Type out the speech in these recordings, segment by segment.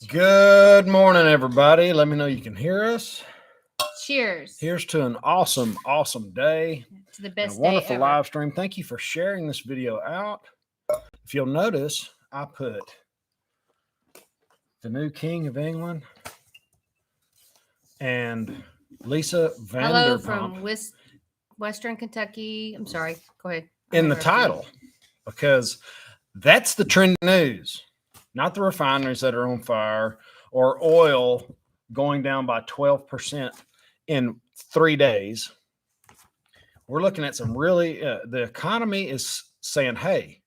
Good morning, everybody. Let me know you can hear us. Cheers. Here's to an awesome day. To the best and a wonderful day ever. live stream. Thank you for sharing this video out. If you'll notice, I put the new King of England and Lisa Vanderpump Hello from Western Kentucky. I'm sorry. Go ahead. in the title because that's the trend news, not the refineries that are on fire or oil going down by 12% in 3 days. We're looking at some really, the economy is saying, hey,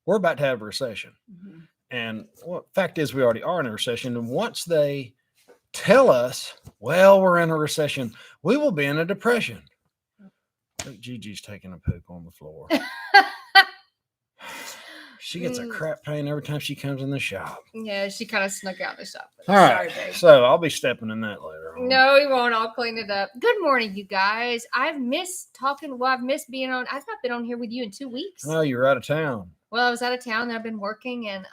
we're about to have a recession. Mm-hmm. And fact is, we already are in a recession. And once they tell us, well, we're in a recession, we will be in a depression. Look, Gigi's taking a poop on the floor. She gets a crap pain every time she comes in the shop. Yeah, she kind of snuck out the shop. All right, so I'll be stepping in that later. No, he won't. I'll clean it up. Good morning, you guys. I've missed talking. Well, I've missed being on. I've not been on here with you in 2 weeks. Oh, you're out of town. Well, I was out of town. And I've been working, and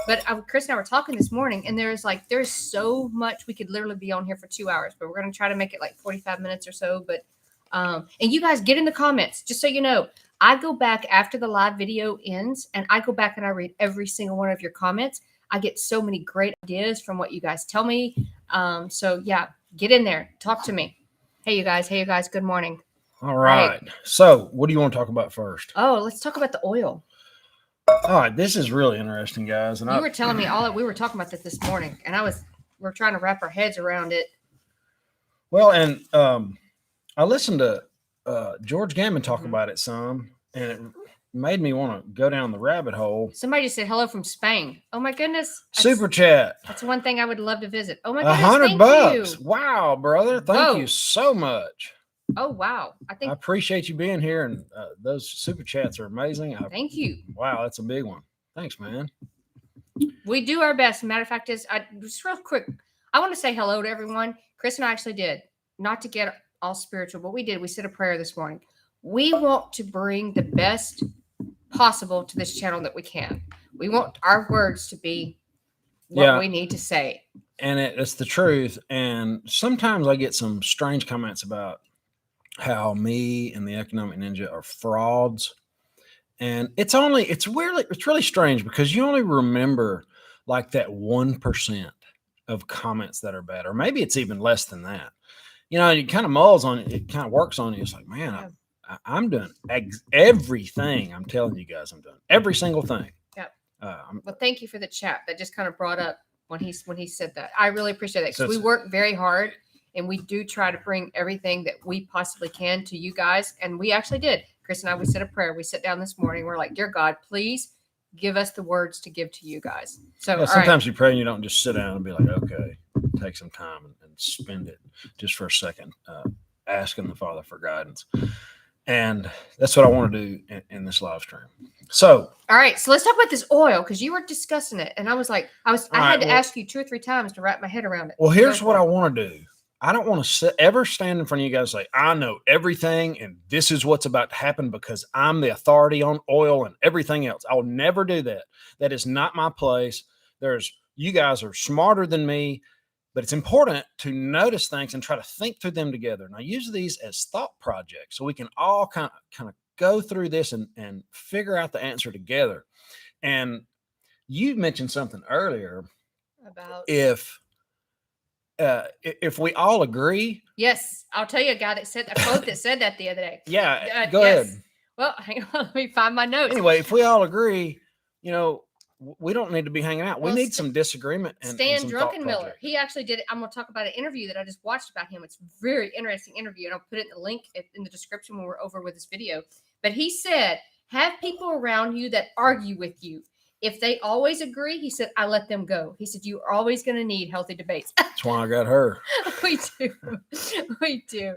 but Chris and I were talking this morning, and there's so much we could literally be on here for 2 hours, but we're gonna try to make it like 45 minutes or so. But and you guys get in the comments, just so you know. I go back after the live video ends and I go back and I read every single one of your comments. I get so many great ideas from what you guys tell me. So yeah, get in there. Talk to me. Hey, you guys. Good morning. All right. So what do you want to talk about first? Oh, let's talk about the oil. All right. This is really interesting, guys. And you were telling me we were talking about this morning and we're trying to wrap our heads around it. Well, and I listened to George Gammon talk about it some, and it made me want to go down the rabbit hole. Somebody just said hello from Spain. Oh my goodness! Super chat. That's one thing I would love to visit. Oh my goodness! $100. Wow, brother! Thank you so much. Oh wow! I appreciate you being here, and those super chats are amazing. Thank you. Wow, that's a big one. Thanks, man. We do our best. Matter of fact, just real quick, I want to say hello to everyone. Chris and I actually did, not to get all spiritual, but we did. We said a prayer this morning. We want to bring the best possible to this channel that we can. We want our words to be what we need to say. And it's the truth. And sometimes I get some strange comments about how me and the Economic Ninja are frauds. And it's really strange because you only remember like that 1% of comments that are bad, or maybe it's even less than that. You know, it kind of mulls on it. It kind of works on you. It's like, man, I'm doing everything. I'm telling you guys, I'm doing every single thing. Yeah. Well, thank you for the chat. That just kind of brought up when he said that. I really appreciate it because we work very hard and we do try to bring everything that we possibly can to you guys. And we actually did. Chris and I, we said a prayer. We sat down this morning. We're like, dear God, please give us the words to give to you guys. So sometimes you pray and you don't just sit down and be like, okay, take some time and spend it just for a second, asking the Father for guidance. And that's what I want to do in this live stream. So, all right. So let's talk about this oil because you were discussing it. And I was like, I had to ask you 2 or 3 times to wrap my head around it. Well, here's what I want to do. I don't want to ever stand in front of you guys and say, I know everything and this is what's about to happen because I'm the authority on oil and everything else. I will never do that. That is not my place. You guys are smarter than me. But it's important to notice things and try to think through them together. And I use these as thought projects so we can all kind of go through this and figure out the answer together. And you mentioned something earlier about if we all agree. Yes, I'll tell you a guy that said a quote that said that the other day. Yeah, go ahead. Well, hang on, let me find my notes. Anyway, if we all agree, we don't need to be hanging out. We need some disagreement. Stan Druckenmiller, he actually did it. I'm going to talk about an interview that I just watched about him. It's a very interesting interview, and I'll put it in the link in the description when we're over with this video. But he said, have people around you that argue with you. If they always agree, he said, I let them go. He said, you are always going to need healthy debates. That's why I got her. We do. We do.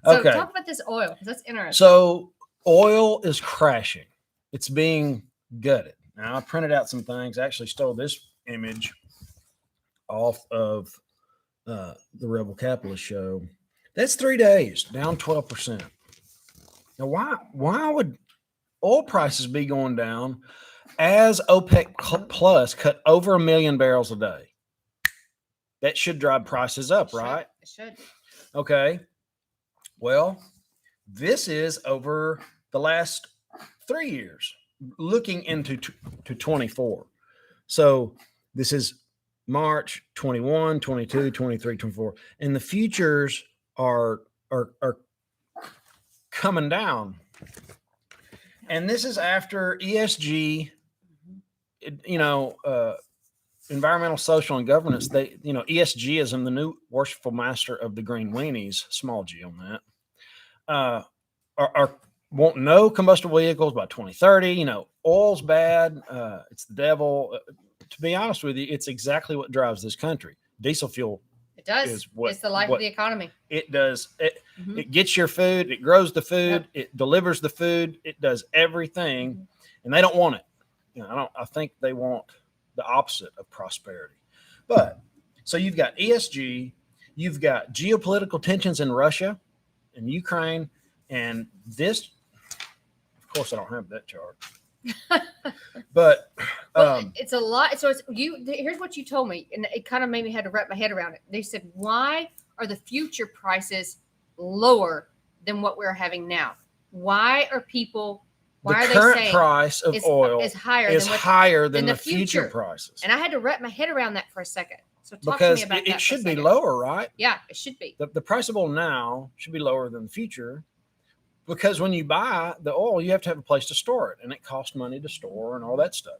So talk about this oil, because that's interesting. So oil is crashing. It's being gutted. Now, I printed out some things. I actually stole this image off of the Rebel Capitalist show. That's 3 days, down 12%. Now, why would oil prices be going down as OPEC Plus cut over 1 million barrels a day? That should drive prices up, right? It should. Okay. Well, this is over the last 3 years, looking into to 24. So this is March 21, 22, 23, 24. And the futures are coming down. And this is after ESG, environmental, social, and governance. They, ESGism, the new worshipful master of the green weenies, small g on that, are want no combustible vehicles by 2030. Oil's bad. It's the devil. To be honest with you, it's exactly what drives this country. Diesel fuel. It does. It's the life of the economy. It does. It gets your food. It grows the food. Yep. It delivers the food. It does everything, and they don't want it. I think they want the opposite of prosperity. But so you've got ESG, you've got geopolitical tensions in Russia and Ukraine, and this. Of course, I don't have that chart. But it's a lot. So here's what you told me, and it kind of made me had to wrap my head around it. They said, why are the future prices lower than what we're having now? Why are people? Why the are current they saying price of oil is higher than the future prices? And I had to wrap my head around that for a second. So talk because to me about that. It should be lower, right? Yeah, it should be. The price of oil now should be lower than the future. Because when you buy the oil, you have to have a place to store it, and it costs money to store and all that stuff.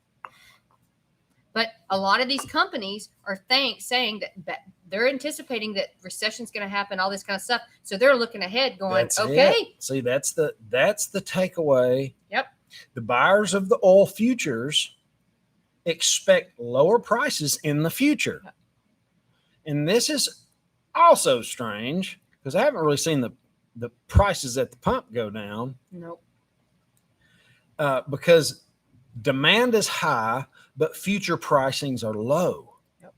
But a lot of these companies are saying that they're anticipating that recession's going to happen, all this kind of stuff. So they're looking ahead, going, "Okay." See, that's the takeaway. Yep. The buyers of the oil futures expect lower prices in the future, and this is also strange because I haven't really seen the prices at the pump go down. Nope. Because demand is high, but future pricings are low. Yep.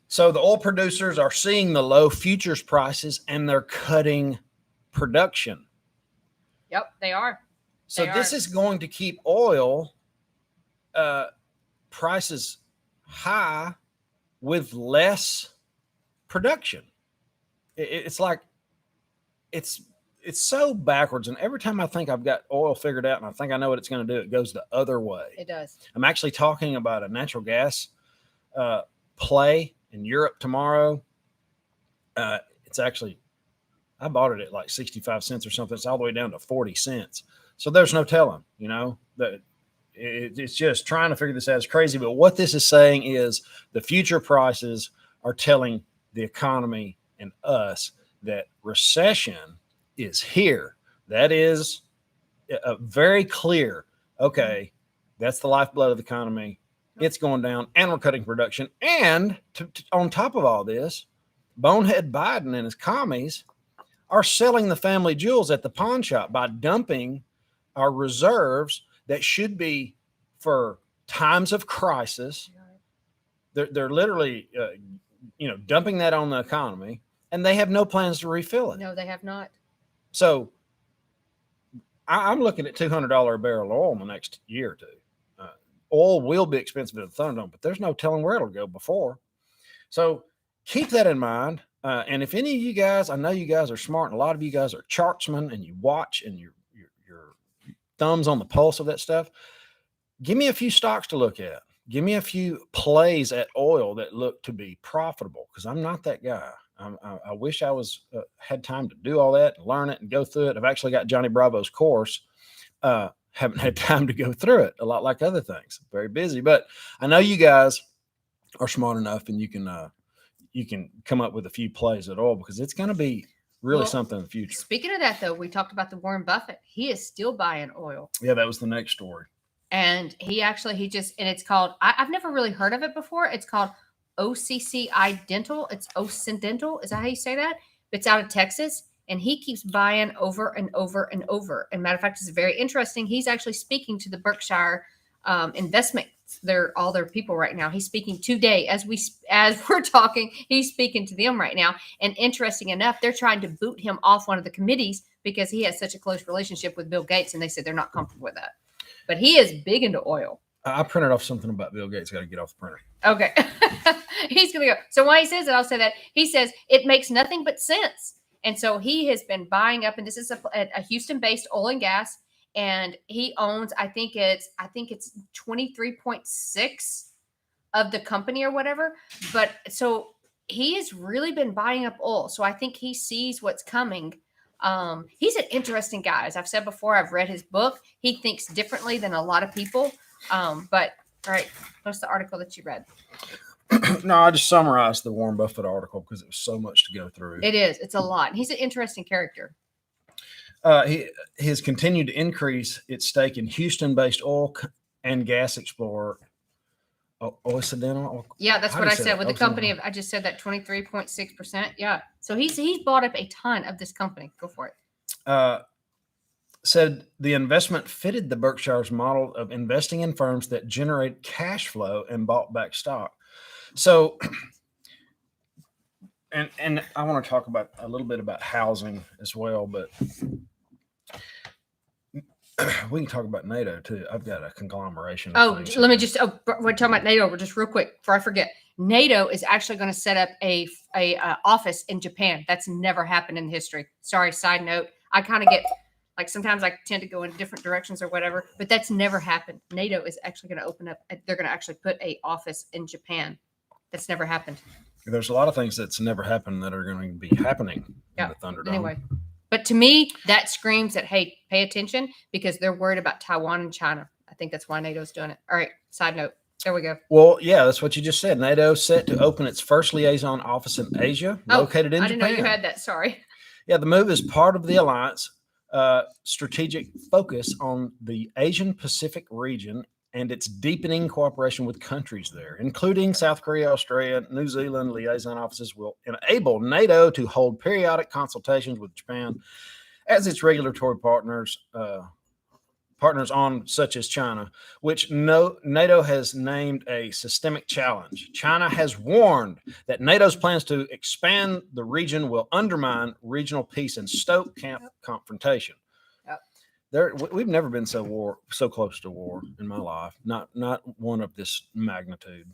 So the oil producers are seeing the low futures prices and they're cutting production. Yep, they are. So this is going to keep oil prices high with less production. It's like, it's so backwards. And every time I think I've got oil figured out and I think I know what it's going to do, it goes the other way. It does. I'm actually talking about a natural gas play in Europe tomorrow. It's actually, I bought it at like 65 cents or something. It's all the way down to 40 cents. So there's no telling, that it's just trying to figure this out. It's crazy. But what this is saying is the future prices are telling the economy and us that recession is here. That is very clear. Okay, that's the lifeblood of the economy. It's going down, and we're cutting production. And on top of all this, bonehead Biden and his commies are selling the family jewels at the pawn shop by dumping our reserves that should be for times of crisis. They're literally, dumping that on the economy. And they have no plans to refill it. No, they have not. So I'm looking at $200 a barrel of oil in the next year or two. Oil will be expensive at the Thunderdome, but there's no telling where it'll go before. So keep that in mind. And if any of you guys, I know you guys are smart, and a lot of you guys are chartsmen, and you watch and your thumbs on the pulse of that stuff. Give me a few stocks to look at. Give me a few plays at oil that look to be profitable, because I'm not that guy. I wish I had time to do all that and learn it and go through it. I've actually got Johnny Bravo's course. Haven't had time to go through it, a lot like other things. Very busy, but I know you guys are smart enough, and you can come up with a few plays at oil, because it's going to be really something in the future. Speaking of that, though, we talked about the Warren Buffett. He is still buying oil. Yeah, that was the next story. And and it's called, I've never really heard of it before. It's called OCCI Dental. It's Occidental. Is that how you say that? It's out of Texas, and he keeps buying over and over and over. And matter of fact, it's very interesting. He's actually speaking to the Berkshire investment. All their people right now. He's speaking today as we're talking. He's speaking to them right now. And interesting enough, they're trying to boot him off one of the committees because he has such a close relationship with Bill Gates, and they said they're not comfortable with that. But he is big into oil. I printed off something about Bill Gates. Got to get off the printer. Okay. He's going to go. So why he says it, I'll say that. He says it makes nothing but sense. And so he has been buying up, and this is a Houston-based oil and gas, and he owns, I think it's 23.6 of the company or whatever. But so he has really been buying up oil. So I think he sees what's coming. He's an interesting guy. As I've said before, I've read his book. He thinks differently than a lot of people. But all right, what's the article that you read? No, I just summarized the Warren Buffett article because it was so much to go through. It is. It's a lot. He's an interesting character. He has continued to increase its stake in Houston-based oil and gas explorer Occidental. Yeah, that's what I said with the company of. I just said that 23.6%. Yeah, so he's bought up a ton of this company. Go for it. Said the investment fitted the Berkshire's model of investing in firms that generate cash flow and bought back stock. So, and I want to talk about a little bit about housing as well, but we can talk about NATO too. I've got a conglomeration. We're talking about NATO just real quick before I forget. NATO is actually going to set up a office in Japan. That's never happened in history. Sorry, side note. I kind of get like sometimes I tend to go in different directions or whatever, but that's never happened. NATO is actually going to open up. They're going to actually put a office in Japan. That's never happened. There's a lot of things that's never happened that are going to be happening in the Thunderdome. Anyway, but to me, that screams that, hey, pay attention because they're worried about Taiwan and China. I think that's why NATO's doing it. All right, side note. There we go. Well, yeah, that's what you just said. NATO set to open its first liaison office in Asia, located in Japan. I didn't know you had that. Sorry. Yeah, the move is part of the alliance strategic focus on the Asian Pacific region and its deepening cooperation with countries there, including South Korea, Australia, New Zealand. Liaison offices will enable NATO to hold periodic consultations with Japan as its regulatory partners on such as China, which NATO has named a systemic challenge. China has warned that NATO's plans to expand the region will undermine regional peace and stoke confrontation. We've never been so close to war in my life. Not one of this magnitude.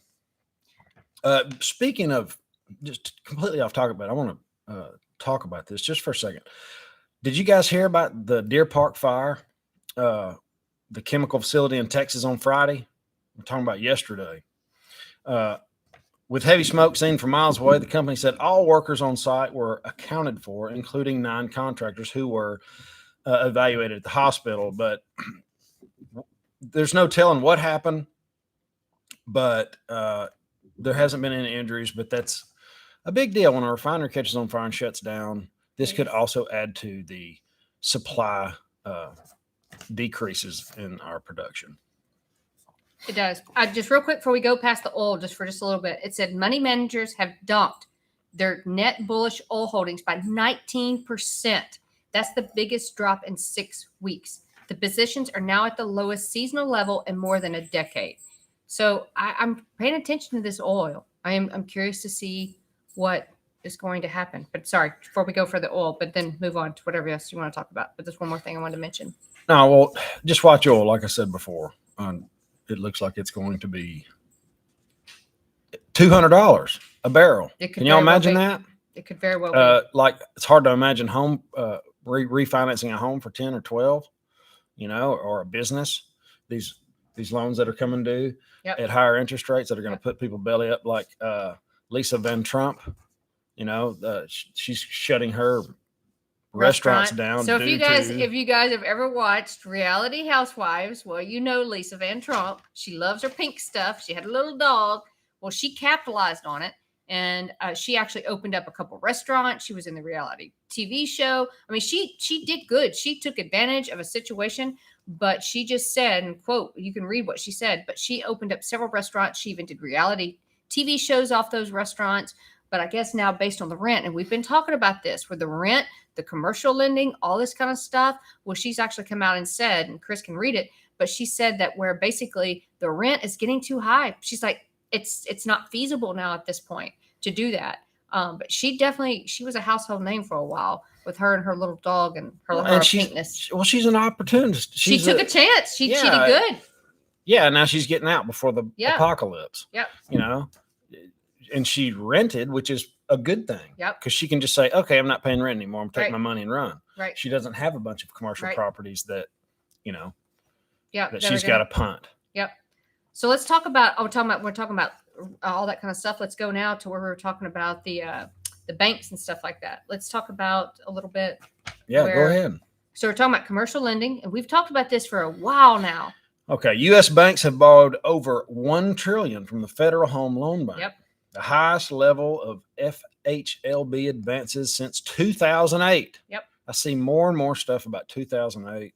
Speaking of just completely off topic, but I want to talk about this just for a second. Did you guys hear about the Deer Park fire? The chemical facility in Texas on Friday? We're talking about yesterday. With heavy smoke seen from miles away, the company said all workers on site were accounted for, including 9 contractors who were evaluated at the hospital. But there's no telling what happened, but there hasn't been any injuries. But that's a big deal when a refinery catches on fire and shuts down. This could also add to the supply decreases in our production. It does. Just real quick before we go past the oil, just for just a little bit, it said money managers have dumped their net bullish oil holdings by 19%. That's the biggest drop in 6 weeks. The positions are now at the lowest seasonal level in more than a decade. So I'm paying attention to this oil. I'm curious to see what is going to happen. But sorry, before we go for the oil, but then move on to whatever else you want to talk about. But there's one more thing I wanted to mention. No, well, just watch oil. Like I said before, it looks like it's going to be $200 a barrel. Can y'all imagine that? It could very well be. Like it's hard to imagine home refinancing a home for 10 or 12, or a business. These loans that are coming due at higher interest rates that are going to put people belly up, like Lisa Vanderpump. She's shutting her restaurants down. So if you guys have ever watched Reality Housewives, well, Lisa Vanderpump. She loves her pink stuff. She had a little dog. Well, she capitalized on it, and she actually opened up a couple restaurants. She was in the reality TV show. I mean, she did good. She took advantage of a situation, but she just said, and quote, you can read what she said, but she opened up several restaurants. She even did reality TV shows off those restaurants. But I guess now based on the rent, and we've been talking about this with the rent, the commercial lending, all this kind of stuff. Well, she's actually come out and said, and Chris can read it, but she said that where basically the rent is getting too high. She's like, it's not feasible now at this point to do that. But she was a household name for a while with her and her little dog and her pinkness. Well, she's an opportunist. She took a chance. She did good. Yeah, now she's getting out before the Yep. apocalypse. Yep. You know, and she rented, which is a good thing. Yep. Because she can just say, okay, I'm not paying rent anymore. I'm taking Right. my money and run. Right. She doesn't have a bunch of commercial Right. properties that, you know, Yeah. that she's got to punt. Yep. So let's talk about. We're talking about all that kind of stuff. Let's go now to where we were talking about the banks and stuff like that. Let's talk about a little bit. Yeah, go ahead. So we're talking about commercial lending, and we've talked about this for a while now. Okay, U.S. banks have borrowed over $1 trillion from the Federal Home Loan Bank. Yep. The highest level of FHLB advances since 2008. Yep. I see more and more stuff about 2008.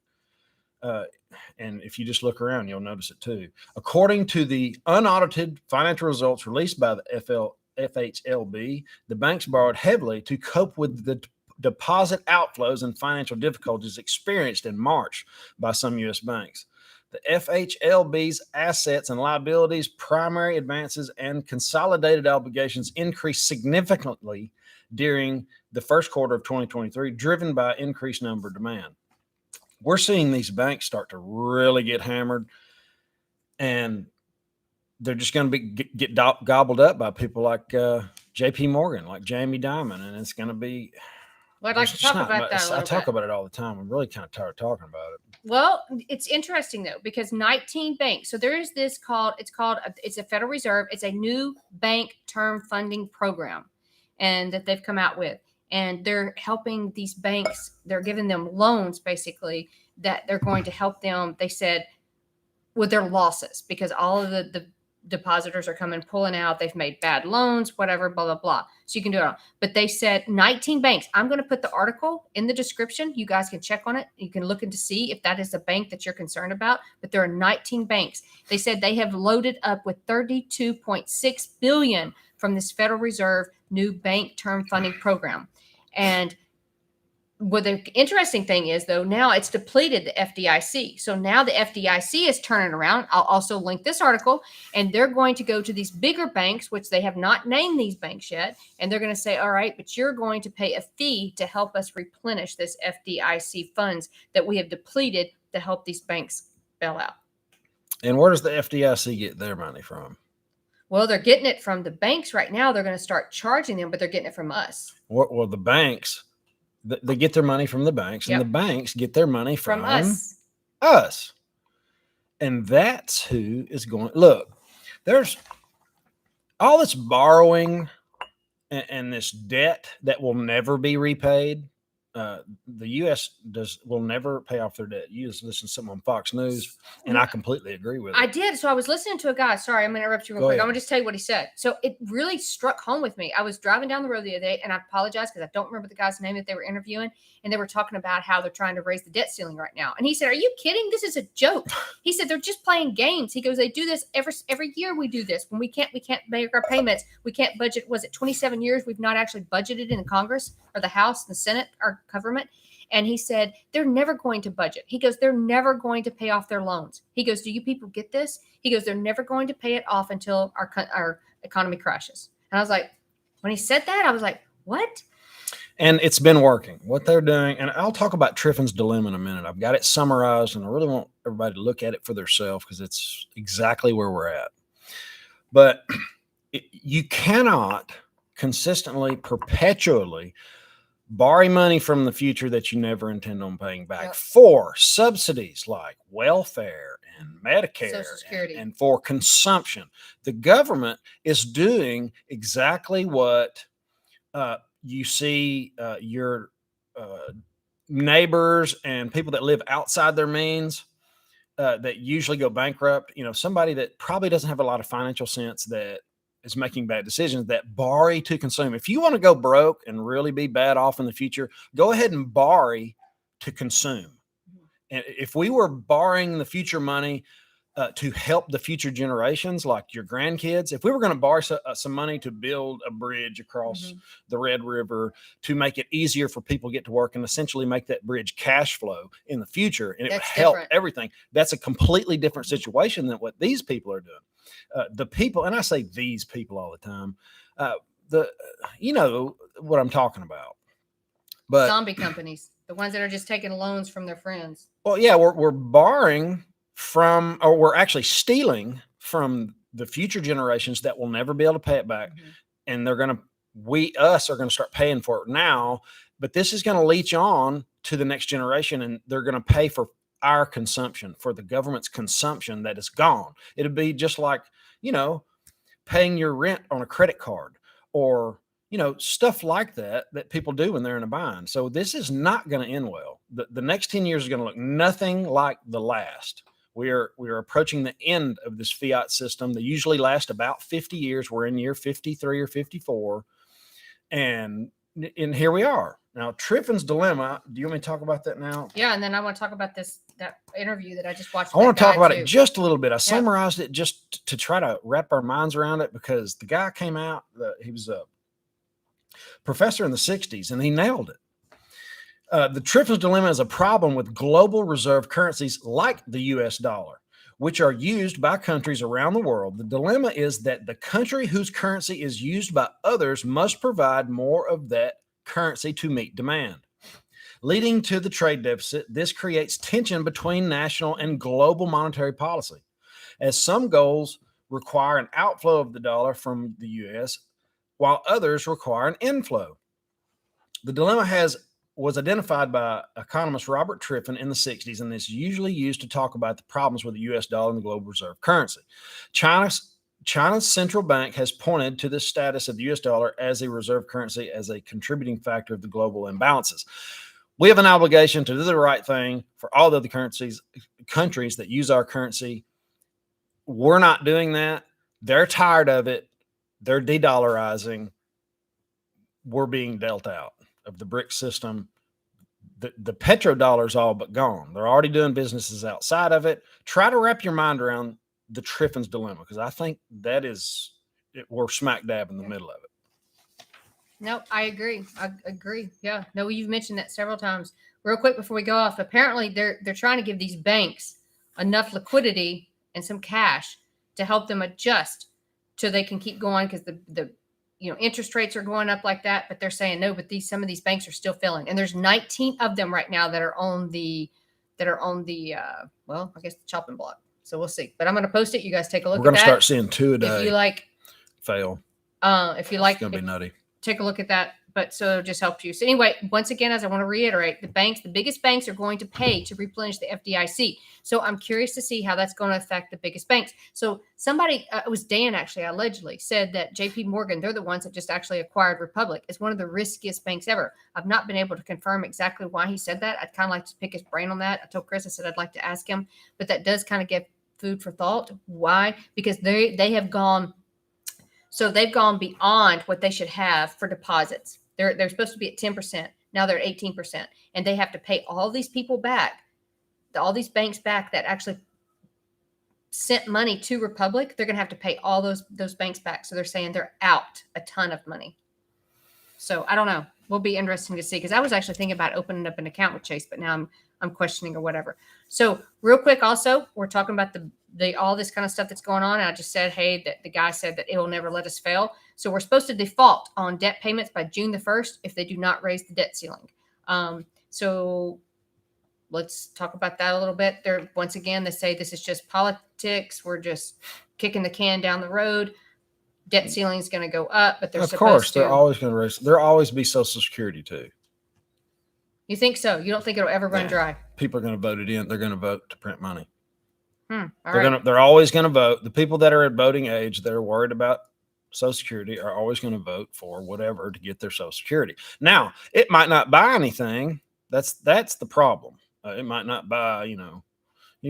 And if you just look around, you'll notice it too. According to the unaudited financial results released by the FHLB, the banks borrowed heavily to cope with the deposit outflows and financial difficulties experienced in March by some U.S. banks. The FHLB's assets and liabilities, primary advances, and consolidated obligations increased significantly during the first quarter of 2023, driven by increased number demand. We're seeing these banks start to really get hammered, and they're just going to get gobbled up by people like J.P. Morgan, like Jamie Dimon, and it's going to be. Well, I'd like to talk about that a little I talk bit. about it all the time. I'm really kind of tired of talking about it. Well, it's interesting though, because 19 banks. So there is this it's a Federal Reserve. It's a new bank term funding program, and that they've come out with, and they're helping these banks. They're giving them loans basically that they're going to help them. They said with their losses, because all of the depositors are coming, pulling out. They've made bad loans, whatever, blah, blah, blah. So you can do it all. But they said 19 banks. I'm going to put the article in the description. You guys can check on it. You can look in to see if that is a bank that you're concerned about. But there are 19 banks. They said they have loaded up with $32.6 billion from this Federal Reserve new bank term funding program. And what the interesting thing is, though, now it's depleted the FDIC. So now the FDIC is turning around. I'll also link this article, and they're going to go to these bigger banks, which they have not named these banks yet. And they're going to say, all right, but you're going to pay a fee to help us replenish this FDIC funds that we have depleted to help these banks bail out. And where does the FDIC get their money from? Well, they're getting it from the banks right now. They're going to start charging them, but they're getting it from us. Well, the banks. They get their money from the banks, and the banks get their money from us. And that's who is going. Look, there's all this borrowing and this debt that will never be repaid. The U.S. will never pay off their debt. You just listen to something on Fox News, and I completely agree with it. I did. So I was listening to a guy. Sorry, I'm going to interrupt you real quick. I'm going to just tell you what he said. So it really struck home with me. I was driving down the road the other day, and I apologize because I don't remember the guy's name that they were interviewing, and they were talking about how they're trying to raise the debt ceiling right now. And he said, "Are you kidding? This is a joke." He said, "They're just playing games." He goes, "They do this every year. We do this when we can't make our payments. We can't budget. Was it 27 years we've not actually budgeted in Congress or the House, the Senate, our government?" And he said, they're never going to budget. He goes, they're never going to pay off their loans. He goes, do you people get this? He goes, they're never going to pay it off until our economy crashes. And I was like, when he said that, I was like, what? And it's been working, what they're doing. And I'll talk about Triffin's dilemma in a minute. I've got it summarized, and I really want everybody to look at it for themselves because it's exactly where we're at. But you cannot consistently, perpetually borrow money from the future that you never intend on paying back for subsidies like welfare and Medicare, Social Security, and for consumption. The government is doing exactly what you see your neighbors and people that live outside their means that usually go bankrupt. You know, somebody that probably doesn't have a lot of financial sense that is making bad decisions, that borrow to consume. If you want to go broke and really be bad off in the future, go ahead and borrow to consume. And if we were borrowing the future money to help the future generations, like your grandkids, if we were going to borrow some money to build a bridge across the Red River to make it easier for people to get to work and essentially make that bridge cash flow in the future, and it would help everything, that's a completely different situation than what these people are doing. The people, and I say these people all the time, you know what I'm talking about. But zombie companies, the ones that are just taking loans from their friends. Well, yeah, we're borrowing or we're actually stealing from the future generations that will never be able to pay it back. Mhm. And they're going to, us are going to start paying for it now, but this is going to leach on to the next generation, and they're going to pay for our consumption, for the government's consumption that is gone. It'll be just like, paying your rent on a credit card, or, stuff like that people do when they're in a bind. So this is not going to end well. The next 10 years is going to look nothing like the last. We are approaching the end of this fiat system. They usually last about 50 years. We're in year 53 or 54. And here we are. Now, Triffin's dilemma. Do you want me to talk about that now? Yeah, and then I want to talk about that interview that I just watched. I want to talk about it just a little bit. I summarized it just to try to wrap our minds around it, because the guy came out, he was a professor in the 60s, and he nailed it. The Triffin's dilemma is a problem with global reserve currencies like the US dollar, which are used by countries around the world. The dilemma is that the country whose currency is used by others must provide more of that currency to meet demand, leading to the trade deficit. This creates tension between national and global monetary policy, as some goals require an outflow of the dollar from the US, while others require an inflow. The dilemma was identified by economist Robert Triffin in the 60s, and is usually used to talk about the problems with the US dollar and the global reserve currency. China's central bank has pointed to the status of the US dollar as a reserve currency as a contributing factor of the global imbalances. We have an obligation to do the right thing for all the other countries that use our currency. We're not doing that. They're tired of it. They're de-dollarizing. We're being dealt out of the BRIC system. The petrodollar's all but gone. They're already doing businesses outside of it. Try to wrap your mind around the Triffin's dilemma, because I think we're smack dab in the middle of it. No, I agree. Yeah. No, you've mentioned that several times. Real quick before we go off, apparently they're trying to give these banks enough liquidity and some cash to help them adjust so they can keep going, because the interest rates are going up like that. But they're saying no, but some of these banks are still failing, and there's 19 of them right now that are on the I guess the chopping block. So we'll see. But I'm going to post it. You guys take a look at that. We're going to start seeing 2 a day. If you like, fail. If you like, it's going to be nutty. Take a look at that. But so it just helps you. So anyway, once again, as I want to reiterate, the biggest banks are going to pay to replenish the FDIC. So I'm curious to see how that's going to affect the biggest banks. So somebody, it was Dan actually, allegedly said that JP Morgan, they're the ones that just actually acquired Republic. It's one of the riskiest banks ever. I've not been able to confirm exactly why he said that. I'd kind of like to pick his brain on that. I told Chris, I said, I'd like to ask him, but that does kind of give food for thought. Why? Because they have gone, so they've gone beyond what they should have for deposits. They're supposed to be at 10%. Now they're at 18%. And they have to pay all these people back, all these banks back that actually sent money to Republic. They're going to have to pay all those banks back. So they're saying they're out a ton of money. So I don't know. Will be interesting to see, because I was actually thinking about opening up an account with Chase, but now I'm questioning or whatever. So real quick, also, we're talking about the all this kind of stuff that's going on. And I just said, hey, that the guy said that it will never let us fail. So we're supposed to default on debt payments by June the 1st if they do not raise the debt ceiling. So let's talk about that a little bit. Once again, they say this is just politics. We're just kicking the can down the road. Debt ceiling is going to go up, but they're supposed to. They're always going to raise. There'll always be Social Security too. You think so? You don't think it'll ever run dry? People are going to vote it in. They're going to vote to print money. They're always going to vote. The people that are at voting age that are worried about Social Security are always going to vote for whatever to get their Social Security. Now, it might not buy anything. That's the problem. It might not buy, you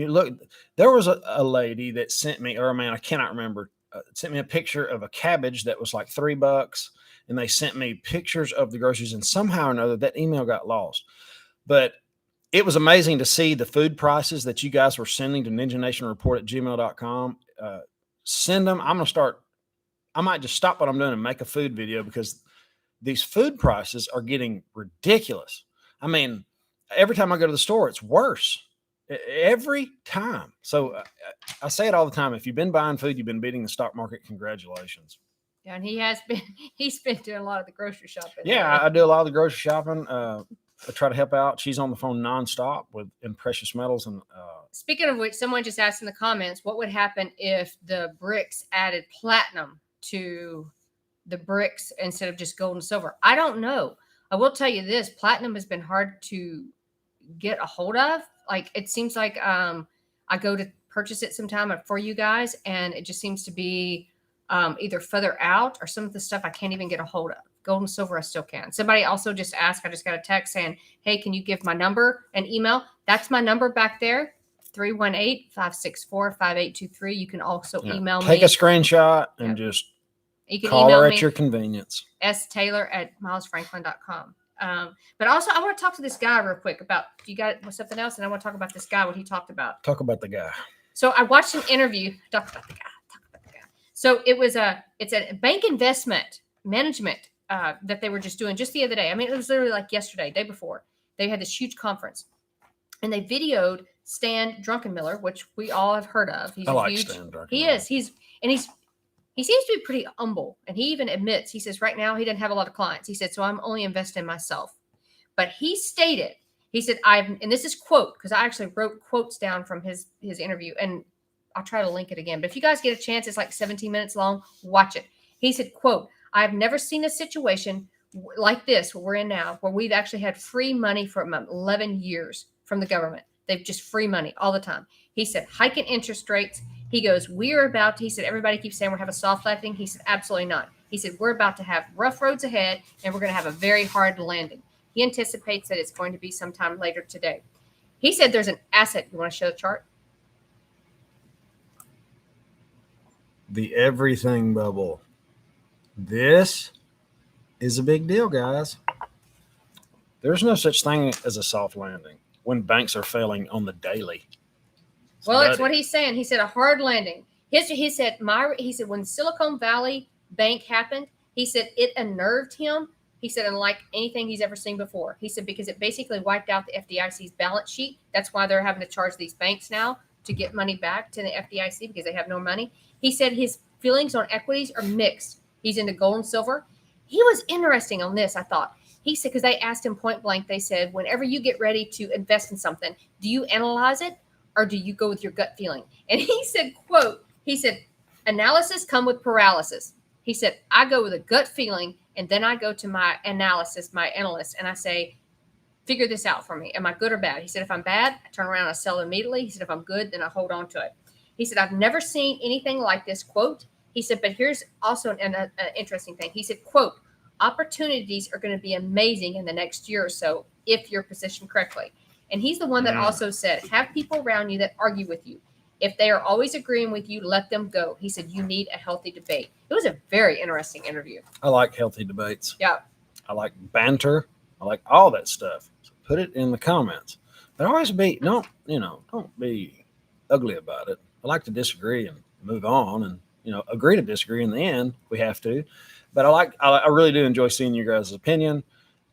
look, there was a lady that sent me, or a man, I cannot remember, sent me a picture of a cabbage that was like $3, and they sent me pictures of the groceries, and somehow or another that email got lost. But it was amazing to see the food prices that you guys were sending to ninjanationreport@gmail.com. Send them. I might just stop what I'm doing and make a food video, because these food prices are getting ridiculous. I mean, every time I go to the store, it's worse. Every time. So I say it all the time. If you've been buying food, you've been beating the stock market. Congratulations. Yeah, and he's been doing a lot of the grocery shopping. Yeah, I do a lot of the grocery shopping. try to help out. She's on the phone nonstop in precious metals. And speaking of which, someone just asked in the comments, what would happen if the bricks added platinum to the bricks instead of just gold and silver? I don't know. I will tell you this: platinum has been hard to get a hold of. Like, it seems like I go to purchase it sometime for you guys, and it just seems to be either further out, or some of the stuff I can't even get a hold of. Gold and silver I still can. Somebody also just asked, I just got a text saying, hey, can you give my number and email? That's my number back there, 318-564-5823. You can also email me. Take a screenshot and just call her at your convenience. staylor@milesfranklin.com. But also, I want to talk to this guy real quick about, you got something else? And I want to talk about this guy, what he talked about. Talk about the guy. So I watched an interview. Talk about the guy. So it's a bank investment management that they were just doing just the other day. I mean, it was literally like yesterday, day before. They had this huge conference, and they videoed Stan Druckenmiller, which we all have heard of. He's Stan Druckenmiller. He is. He seems to be pretty humble, and he even admits, he says right now he doesn't have a lot of clients. He said, so I'm only investing in myself. But he stated, he said, and this is quote, because I actually wrote quotes down from his interview, and I'll try to link it again. But if you guys get a chance, it's like 17 minutes long. Watch it. He said, quote, I've never seen a situation like this, what we're in now, where we've actually had free money for 11 years from the government. They've just free money all the time. He said, hiking interest rates. He goes, he said, everybody keeps saying we're having a soft landing. He said, absolutely not. He said, we're about to have rough roads ahead, and we're going to have a very hard landing. He anticipates that it's going to be sometime later today. He said there's an asset. You want to show the chart? The everything bubble. This is a big deal, guys. There's no such thing as a soft landing when banks are failing on the daily. It's what he's saying. He said a hard landing. He said when Silicon Valley Bank happened, he said it unnerved him. He said, unlike anything he's ever seen before. He said because it basically wiped out the FDIC's balance sheet. That's why they're having to charge these banks now to get money back to the FDIC because they have no money. He said his feelings on equities are mixed. He's into gold and silver. He was interesting on this, I thought. He said, because they asked him point blank, they said, whenever you get ready to invest in something, do you analyze it or do you go with your gut feeling? And he said, quote, he said, analysis come with paralysis. He said, I go with a gut feeling, and then I go to my analyst, and I say, figure this out for me. Am I good or bad? He said, if I'm bad, I turn around and I sell immediately. He said, if I'm good, then I hold on to it. He said, I've never seen anything like this, quote. He said, but here's also an interesting thing. He said, quote, opportunities are going to be amazing in the next year or so if you're positioned correctly. And he's the one that also said, have people around you that argue with you. If they are always agreeing with you, let them go. He said, you need a healthy debate. It was a very interesting interview. I like healthy debates. Yeah. I like banter. I like all that stuff. So put it in the comments. But always don't be ugly about it. I like to disagree and move on and, agree to disagree in the end. We have to. But I really do enjoy seeing your guys' opinion.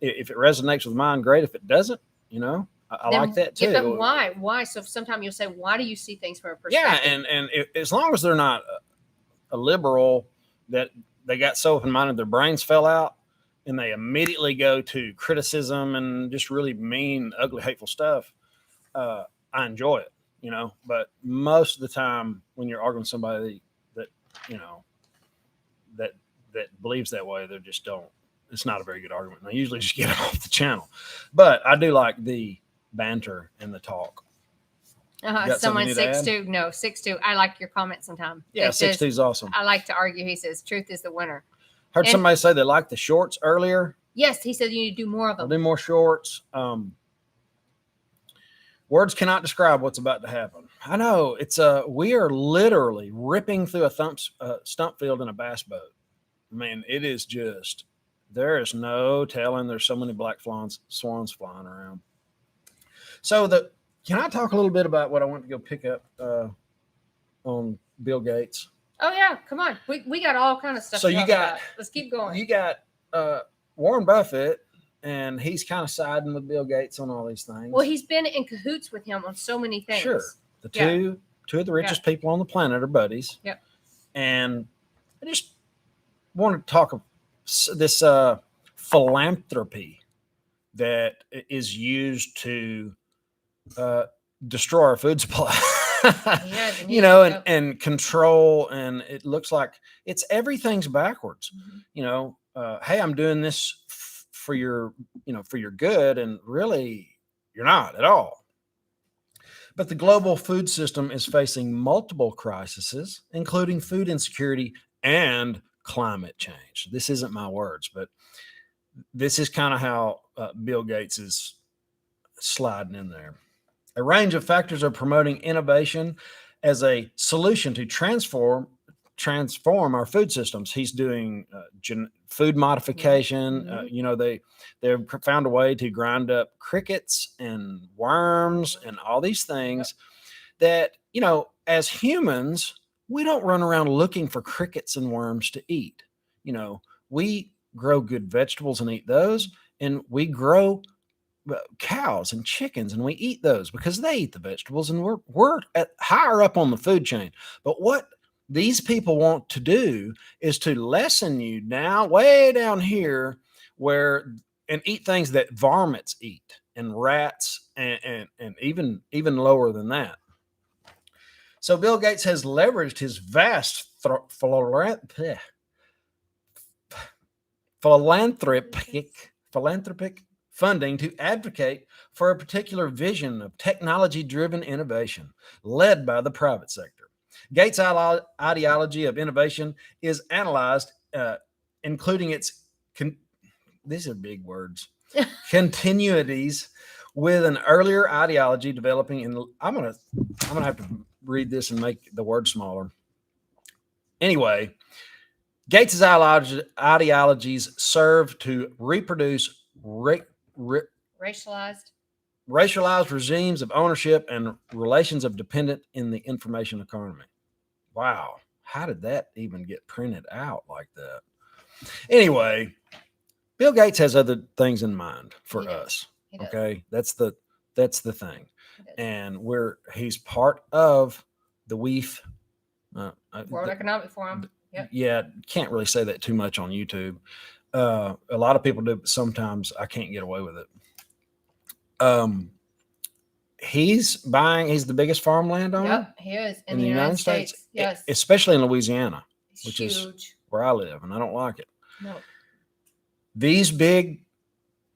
If it resonates with mine, great. If it doesn't, I like that too. Yeah, but why? Why? So sometimes you'll say, why do you see things from a perspective? Yeah, and as long as they're not a liberal that they got so open-minded their brains fell out and they immediately go to criticism and just really mean, ugly, hateful stuff, I enjoy it, But most of the time when you're arguing with somebody that, that believes that way, they just don't. It's not a very good argument. And I usually just get off the channel. But I do like the banter and the talk. Someone 6'2". No, 6'2". I like your comment sometime. Yeah, 6'2" is awesome. I like to argue. He says truth is the winner. Heard somebody say they liked the shorts earlier. Yes, he said you need to do more of them. I'll do more shorts. Words cannot describe what's about to happen. I know we are literally ripping through a stump field in a bass boat. I mean, it is just, there is no telling. There's so many black swans flying around. So can I talk a little bit about what I went to go pick up on Bill Gates? Oh yeah, come on. We got all kind of stuff. So let's keep going. You got Warren Buffett, and he's kind of siding with Bill Gates on all these things. Well, he's been in cahoots with him on so many things. Sure, two of the richest people on the planet are buddies. Yep. And I just want to talk of this philanthropy that is used to destroy our food supply. You know, and control, and it looks like everything's backwards. You know, hey, I'm doing this for your, for your good, and really you're not at all. But the global food system is facing multiple crises, including food insecurity and climate change. This isn't my words, but this is kind of how Bill Gates is sliding in there. A range of factors are promoting innovation as a solution to transform our food systems. He's doing food modification. You know, they've found a way to grind up crickets and worms and all these things that, you know, as humans, we don't run around looking for crickets and worms to eat. You know, we grow good vegetables and eat those, and we grow cows and chickens, and we eat those because they eat the vegetables, and we're higher up on the food chain. But what these people want to do is to lessen you down, way down here, and eat things that varmints eat, and rats, and even lower than that. So Bill Gates has leveraged his vast philanthropic funding to advocate for a particular vision of technology-driven innovation led by the private sector. Gates' ideology of innovation is analyzed, including its these are big words, continuities with an earlier ideology developing in. I'm gonna have to read this and make the word smaller. Anyway, Gates' ideologies serve to reproduce racialized regimes of ownership and relations of dependence in the information economy. Wow. How did that even get printed out like that? Anyway, Bill Gates has other things in mind for us. Okay. That's the thing. And he's part of the WEF, World Economic Forum. Yep. Yeah. Can't really say that too much on YouTube. A lot of people do, but sometimes I can't get away with it. He's the biggest farmland owner. Yep, he is in the United States. Yes, especially in Louisiana, which huge. Is where I live, and I don't like it. No. These big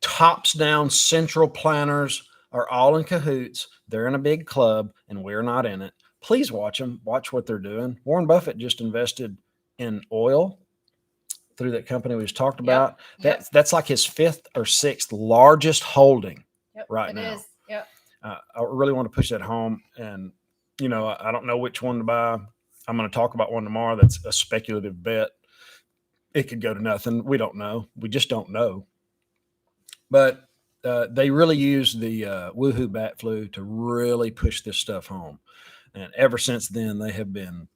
tops-down central planners are all in cahoots. They're in a big club, and we're not in it. Please watch them. Watch what they're doing. Warren Buffett just invested in oil through that company we just talked about. Yep. That's like his 5th or 6th largest holding right now. It is. Yep. I really want to push that home, and you know, I don't know which one to buy. I'm going to talk about one tomorrow that's a speculative bet. It could go to nothing. We don't know. We just don't know. But they really use the woohoo bat flu to really push this stuff home. And ever since then, they have been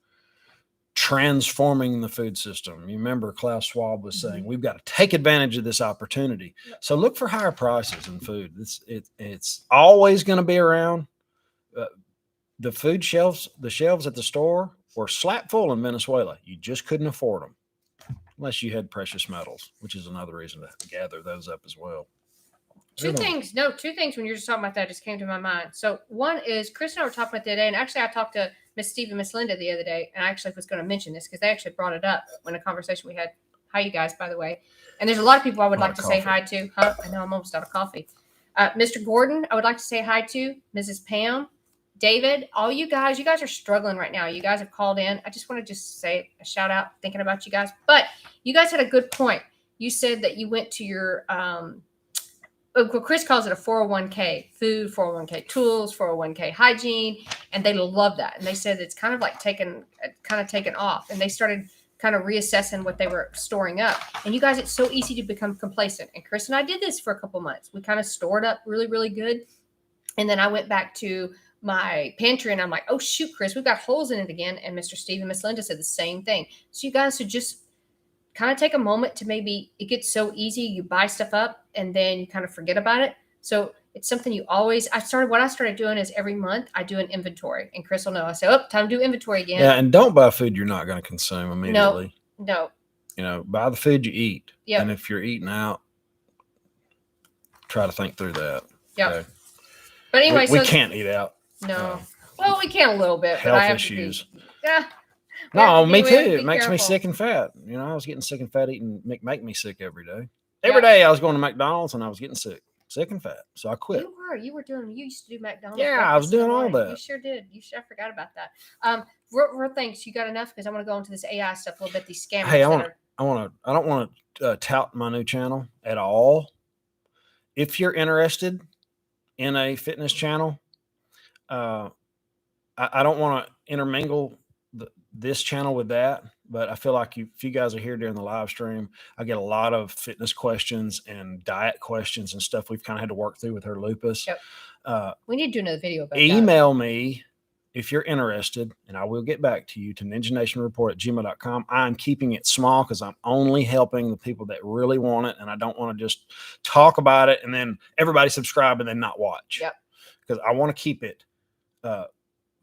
transforming the food system. You remember Klaus Schwab was saying, we've got to take advantage of this opportunity. So look for higher prices in food. It's always going to be around. The food shelves, the shelves at the store were slap full in Venezuela. You just couldn't afford them unless you had precious metals, which is another reason to gather those up as well. Two things when you're just talking about that just came to my mind. So one is Chris and I were talking about the other day, and actually I talked to Miss Steve and Miss Linda the other day, and I actually was going to mention this because they actually brought it up in a conversation we had. Hi, you guys, by the way. And there's a lot of people I would like to say hi to. Huh? I know I'm almost out of coffee. Mr. Gordon, I would like to say hi to. Mrs. Pam, David, all you guys are struggling right now. You guys have called in. I just want to say a shout out thinking about you guys. But you guys had a good point. You said that you went to your Chris calls it a 401k, food, 401k tools, 401k hygiene, and they love that. And they said it's kind of like taken off, and they started kind of reassessing what they were storing up. And you guys, it's so easy to become complacent. And Chris and I did this for a couple months. We kind of stored up really, really good. And then I went back to my pantry and I'm like, oh shoot, Chris, we've got holes in it again. And Mr. Steve and Miss Linda said the same thing. So you guys should just kind of take a moment to maybe, it gets so easy. You buy stuff up and then you kind of forget about it. So it's something you always, what I started doing is every month I do an inventory, and Chris will know. I say, oh, time to do inventory again. Yeah. And don't buy food you're not going to consume immediately. No. You know, buy the food you eat. Yeah. And if you're eating out, try to think through that. Yep. Okay. But anyway, we can't eat out. No. Well, we can a little bit. Health but I have issues. Yeah. No, me too. It makes me sick and fat. I was getting sick and fat eating make me sick every day. Every day I was going to McDonald's and I was getting sick and fat. So I quit. You used to do McDonald's. Yeah, I was doing all that. You sure did. I forgot about that. Real things. You got enough? Because I want to go into this AI stuff a little bit. These scammers. Hey, I don't want to tout my new channel at all. If you're interested in a fitness channel, I don't want to intermingle this channel with that, but I feel like if you guys are here during the live stream, I get a lot of fitness questions and diet questions and stuff we've kind of had to work through with her lupus. Yep. We need to do another video about email me if you're interested, and I will get back to you to ninjanationreport@gmail.com. I'm keeping it small because I'm only helping the people that really want it, and I don't want to just talk about it and then everybody subscribe and then not watch. Yep. Because I want to keep it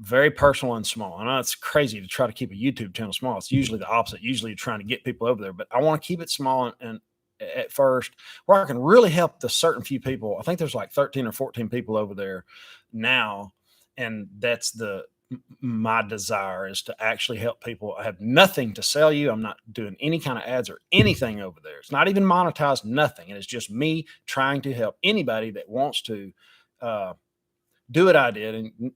very personal and small. I know it's crazy to try to keep a YouTube channel small. It's usually the opposite. Usually you're trying to get people over there, but I want to keep it small and at first where I can really help the certain few people. I think there's like 13 or 14 people over there now. And that's my desire is to actually help people. I have nothing to sell you. I'm not doing any kind of ads or anything over there. It's not even monetized, nothing. And it's just me trying to help anybody that wants to do what I did and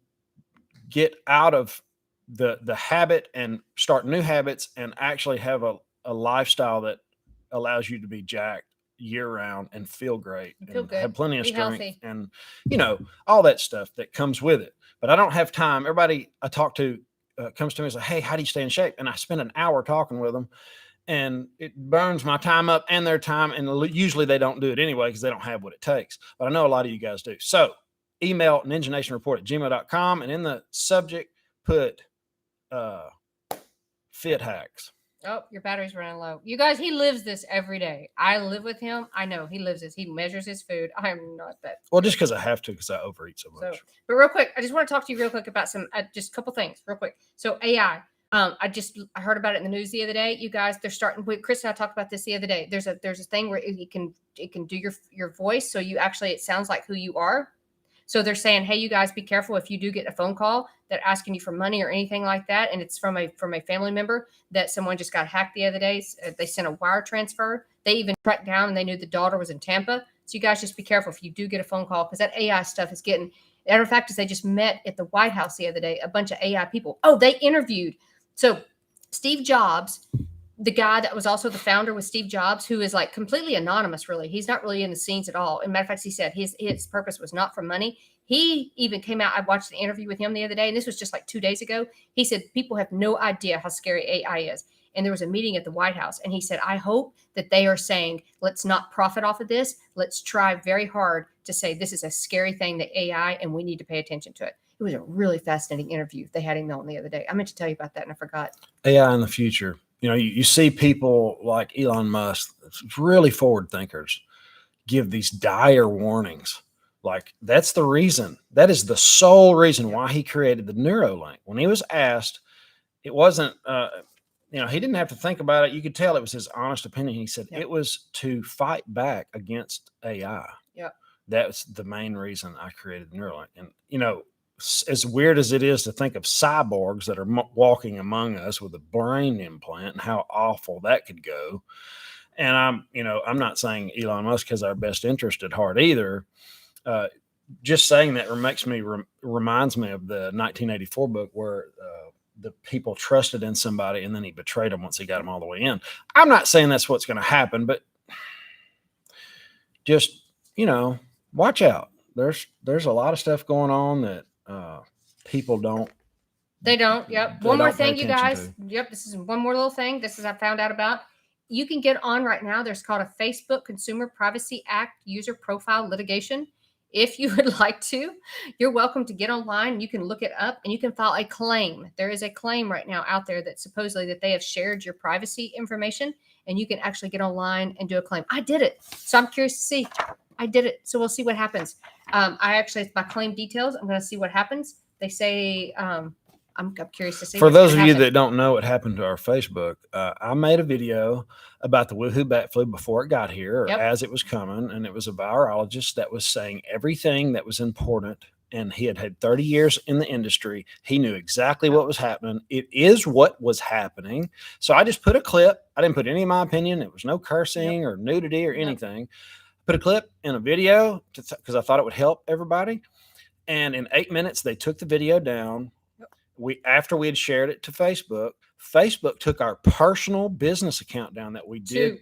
get out of the habit and start new habits and actually have a lifestyle that allows you to be jacked year round and feel great and have plenty of strength and all that stuff that comes with it. But I don't have time. Everybody I talk to comes to me and says, hey, how do you stay in shape? And I spend an hour talking with them and it burns my time up and their time. And usually they don't do it anyway because they don't have what it takes. But I know a lot of you guys do. So email ninjanationreport@gmail.com and in the subject put fit hacks. Oh, your battery's running low. You guys, he lives this every day. I live with him. I know he lives this. He measures his food. I am not that. Well, just because I have to, because I overeat so much. But real quick, I just want to talk to you real quick about just a couple things real quick. So AI, I heard about it in the news the other day. You guys, they're starting with Chris and I talked about this the other day. There's a thing where it can do your voice. So it sounds like who you are. So they're saying, hey, you guys, be careful if you do get a phone call that asking you for money or anything like that. And it's from a family member that someone just got hacked the other day. They sent a wire transfer. They even tracked down and they knew the daughter was in Tampa. So you guys just be careful if you do get a phone call because that AI stuff is getting. Matter of fact, is they just met at the White House the other day, a bunch of AI people. Oh, they interviewed. So Steve Jobs, the guy that was also the founder with Steve Jobs, who is like completely anonymous, really. He's not really in the scenes at all. And matter of fact, he said his purpose was not for money. He even came out. I watched the interview with him the other day, and this was just like 2 days ago. He said people have no idea how scary AI is. And there was a meeting at the White House, and he said, I hope that they are saying, let's not profit off of this. Let's try very hard to say this is a scary thing, the AI, and we need to pay attention to it. It was a really fascinating interview. They had him on the other day. I meant to tell you about that, and I forgot. AI in the future. You see people like Elon Musk, really forward thinkers, give these dire warnings. Like that's the reason. That is the sole reason why he created the Neuralink. When he was asked, it wasn't, he didn't have to think about it. You could tell it was his honest opinion. He said it was to fight back against AI. Yeah. That's the main reason I created the Neuralink. And, as weird as it is to think of cyborgs that are walking among us with a brain implant and how awful that could go. And I'm not saying Elon Musk has our best interest at heart either. Just saying that reminds me of the 1984 book where the people trusted in somebody and then he betrayed them once he got them all the way in. I'm not saying that's what's going to happen, but just, watch out. There's a lot of stuff going on that people don't. They don't. Yep. One more thing, you guys. Yep. This is one more little thing. I found out about. You can get on right now. There's called a Facebook Consumer Privacy Act user profile litigation. If you would like to, you're welcome to get online. You can look it up and you can file a claim. There is a claim right now out there that supposedly that they have shared your privacy information and you can actually get online and do a claim. I did it. So I'm curious to see. I did it. So we'll see what happens. It's my claim details. I'm going to see what happens. They say, I'm curious to see. For what's those gonna of you happen. that don't know what happened to our Facebook, I made a video about the woohoo bat flu before it got here, or Yep. as it was coming, and it was a virologist that was saying everything that was important. And he had had 30 years in the industry. He knew exactly what was happening. It is what was happening. So I just put a clip. I didn't put any of my opinion. It was no cursing or nudity or anything. Put a clip in a video because I thought it would help everybody. And in 8 minutes, they took the video down. After we had shared it to Facebook, Facebook took our personal business account down that we did.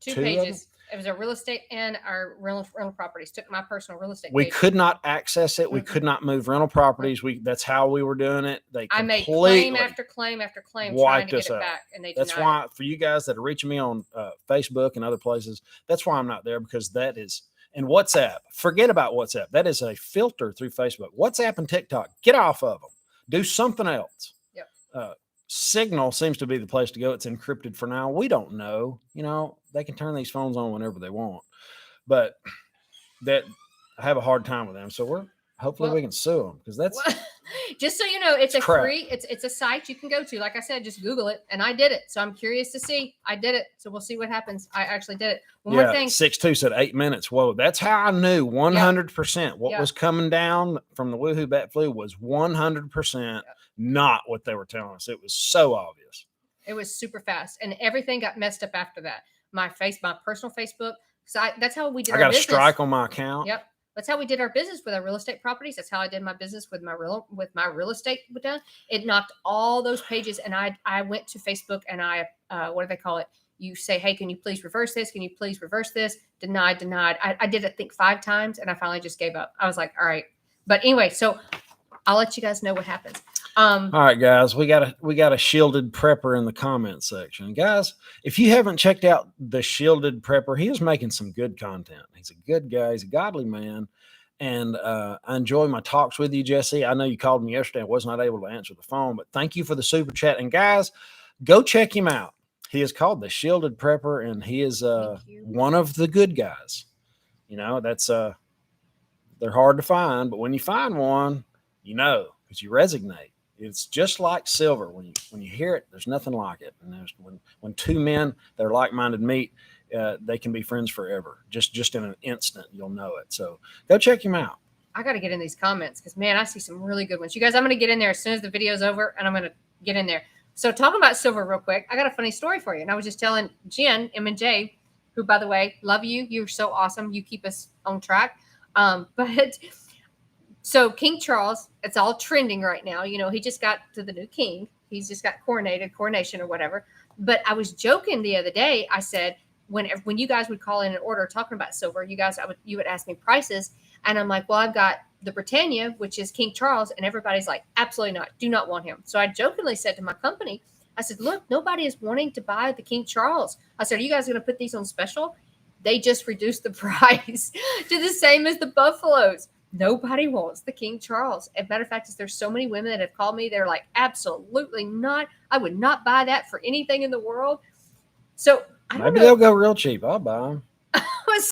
Two pages. It was a real estate and our rental properties. Took my personal real estate. We page. could not access it. We could not move rental properties. That's how we were doing it. I made claim after claim after claim trying to get it back, and they that's why for you guys that are reaching me on Facebook and other places, that's why I'm not there, because that is. And WhatsApp, forget about WhatsApp. That is a filter through Facebook. WhatsApp and TikTok, get off of them. Do something else. Yep. Signal seems to be the place to go. It's encrypted for now. We don't know. They can turn these phones on whenever they want. But that I have a hard time with them. So hopefully we can sue them, because that's just so you know, it's a crap. free, it's a site you can go to. Like I said, just Google it, and I did it. So I'm curious to see. I did it. So we'll see what happens. I actually did it. One more thing. 6'2" said 8 minutes. Whoa, that's how I knew 100% what was coming down from the woohoo bat flu was 100% not what they were telling us. It was so obvious. It was super fast, and everything got messed up after that. My personal Facebook. So that's how we did. I got a strike on my account. Yep. That's how we did our business with our real estate properties. That's how I did my business with my real estate. It knocked all those pages, and I went to Facebook and I what do they call it? You say, hey, can you please reverse this? Can you please reverse this? Denied. I did it, I think 5 times, and I finally just gave up. I was like, all right. But anyway, so I'll let you guys know what happens. All right, guys, we got a shielded prepper in the comment section. Guys, if you haven't checked out the shielded prepper, he is making some good content. He's a good guy. He's a godly man. And I enjoy my talks with you, Jesse. I know you called me yesterday. I was not able to answer the phone, but thank you for the super chat. And guys, go check him out. He is called the Shielded Prepper, and he is one of the good guys. That's they're hard to find, but when you find one, because you resonate. It's just like silver. When you hear it, there's nothing like it. And when two men that are like-minded meet, they can be friends forever. Just in an instant, you'll know it. So go check him out. I got to get in these comments because, man, I see some really good ones. You guys, I'm going to get in there as soon as the video's over, and I'm going to get in there. So talking about silver real quick, I got a funny story for you. And I was just telling Jen, M&J, who, by the way, love you. You're so awesome. You keep us on track. But so King Charles, it's all trending right now. He just got to the new king. He's just got coronation or whatever. But I was joking the other day. I said, when you guys would call in an order talking about silver, you would ask me prices. And I'm like, well, I've got the Britannia, which is King Charles. And everybody's like, absolutely not. Do not want him. So I jokingly said to my company, I said, look, nobody is wanting to buy the King Charles. I said, are you guys going to put these on special? They just reduced the price to the same as the Buffaloes. Nobody wants the King Charles. As a matter of fact, there's so many women that have called me. They're like, absolutely not. I would not buy that for anything in the world. So I don't know. Maybe they'll go real cheap. I'll buy them.